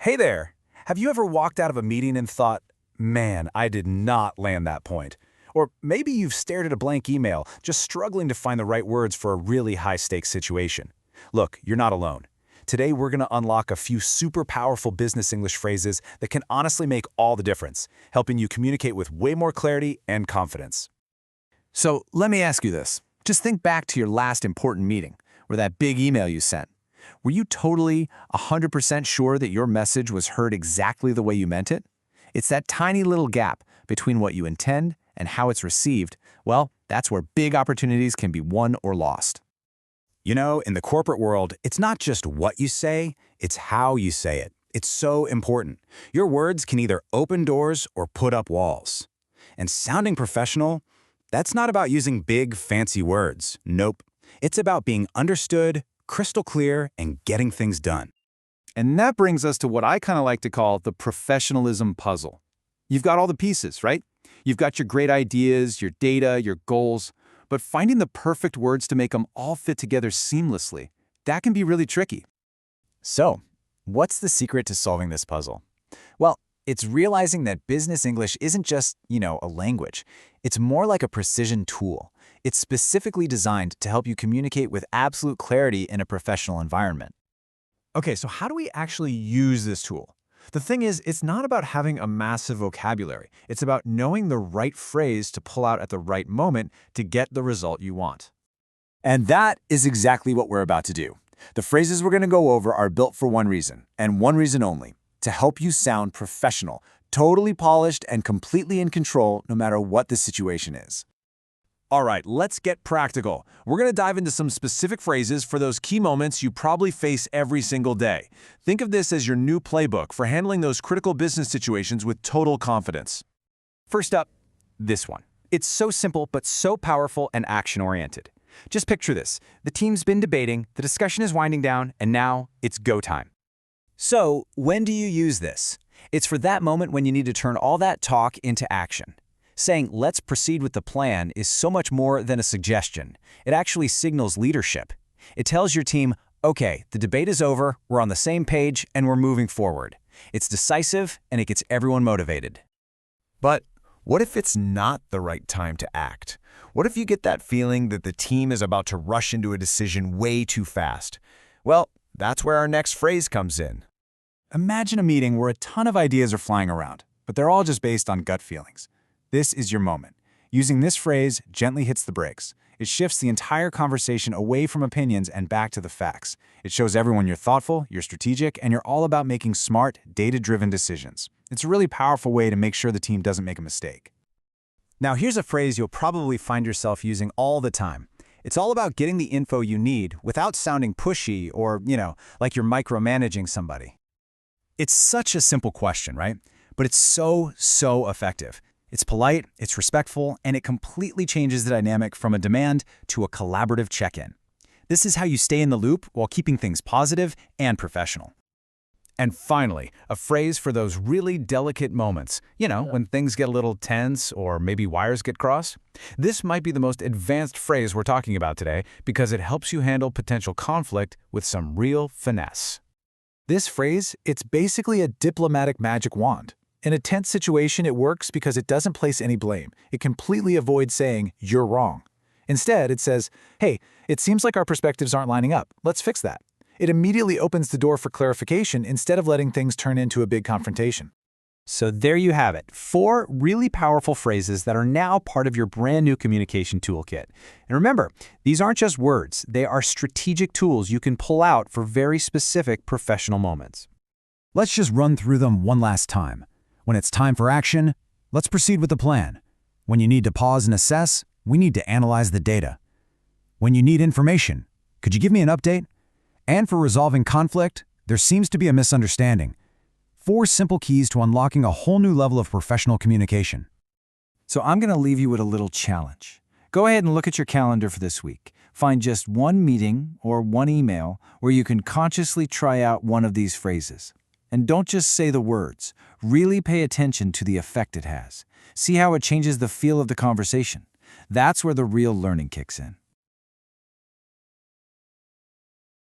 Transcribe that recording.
Hey there! Have you ever walked out of a meeting and thought, man, I did not land that point? Or maybe you've stared at a blank email, just struggling to find the right words for a really high-stakes situation. Look, you're not alone. Today, we're going to unlock a few super powerful business English phrases that can honestly make all the difference, helping you communicate with way more clarity and confidence. So let me ask you this. Just think back to your last important meeting, or that big email you sent. Were you totally 100% sure that your message was heard exactly the way you meant it? It's that tiny little gap between what you intend and how it's received. Well, that's where big opportunities can be won or lost. You know, in the corporate world, it's not just what you say, it's how you say it. It's so important. Your words can either open doors or put up walls. And sounding professional, that's not about using big, fancy words. Nope. It's about being understood, crystal clear, and getting things done. And that brings us to what I kind of like to call the professionalism puzzle. You've got all the pieces, right? You've got your great ideas, your data, your goals, but finding the perfect words to make them all fit together seamlessly, that can be really tricky. So, what's the secret to solving this puzzle? Well, it's realizing that business English isn't just, a language. It's more like a precision tool. It's specifically designed to help you communicate with absolute clarity in a professional environment. Okay, so how do we actually use this tool? The thing is, it's not about having a massive vocabulary. It's about knowing the right phrase to pull out at the right moment to get the result you want. And that is exactly what we're about to do. The phrases we're going to go over are built for one reason, and one reason only: to help you sound professional, totally polished, and completely in control no matter what the situation is. All right, let's get practical. We're going to dive into some specific phrases for those key moments you probably face every single day. Think of this as your new playbook for handling those critical business situations with total confidence. First up, this one. It's so simple but so powerful and action-oriented. Just picture this. The team's been debating, the discussion is winding down, and now it's go time. So, when do you use this? It's for that moment when you need to turn all that talk into action. Saying, let's proceed with the plan is so much more than a suggestion. It actually signals leadership. It tells your team, okay, the debate is over, we're on the same page, and we're moving forward. It's decisive, and it gets everyone motivated. But what if it's not the right time to act? What if you get that feeling that the team is about to rush into a decision way too fast? Well, that's where our next phrase comes in. Imagine a meeting where a ton of ideas are flying around, but they're all just based on gut feelings. This is your moment. Using this phrase gently hits the brakes. It shifts the entire conversation away from opinions and back to the facts. It shows everyone you're thoughtful, you're strategic, and you're all about making smart, data-driven decisions. It's a really powerful way to make sure the team doesn't make a mistake. Now here's a phrase you'll probably find yourself using all the time. It's all about getting the info you need without sounding pushy or, like you're micromanaging somebody. It's such a simple question, right? But it's so effective. It's polite, it's respectful, and it completely changes the dynamic from a demand to a collaborative check-in. This is how you stay in the loop while keeping things positive and professional. And finally, a phrase for those really delicate moments, when things get a little tense or maybe wires get crossed. This might be the most advanced phrase we're talking about today because it helps you handle potential conflict with some real finesse. This phrase, it's basically a diplomatic magic wand. In a tense situation, it works because it doesn't place any blame. It completely avoids saying, you're wrong. Instead, it says, hey, it seems like our perspectives aren't lining up. Let's fix that. It immediately opens the door for clarification instead of letting things turn into a big confrontation. So there you have it, 4 really powerful phrases that are now part of your brand new communication toolkit. And remember, these aren't just words. They are strategic tools you can pull out for very specific professional moments. Let's just run through them one last time. When it's time for action, let's proceed with the plan. When you need to pause and assess, we need to analyze the data. When you need information, could you give me an update? And for resolving conflict, there seems to be a misunderstanding. 4 simple keys to unlocking a whole new level of professional communication. So I'm going to leave you with a little challenge. Go ahead and look at your calendar for this week. Find just one meeting or one email where you can consciously try out one of these phrases. And don't just say the words. Really pay attention to the effect it has. See how it changes the feel of the conversation. That's where the real learning kicks in.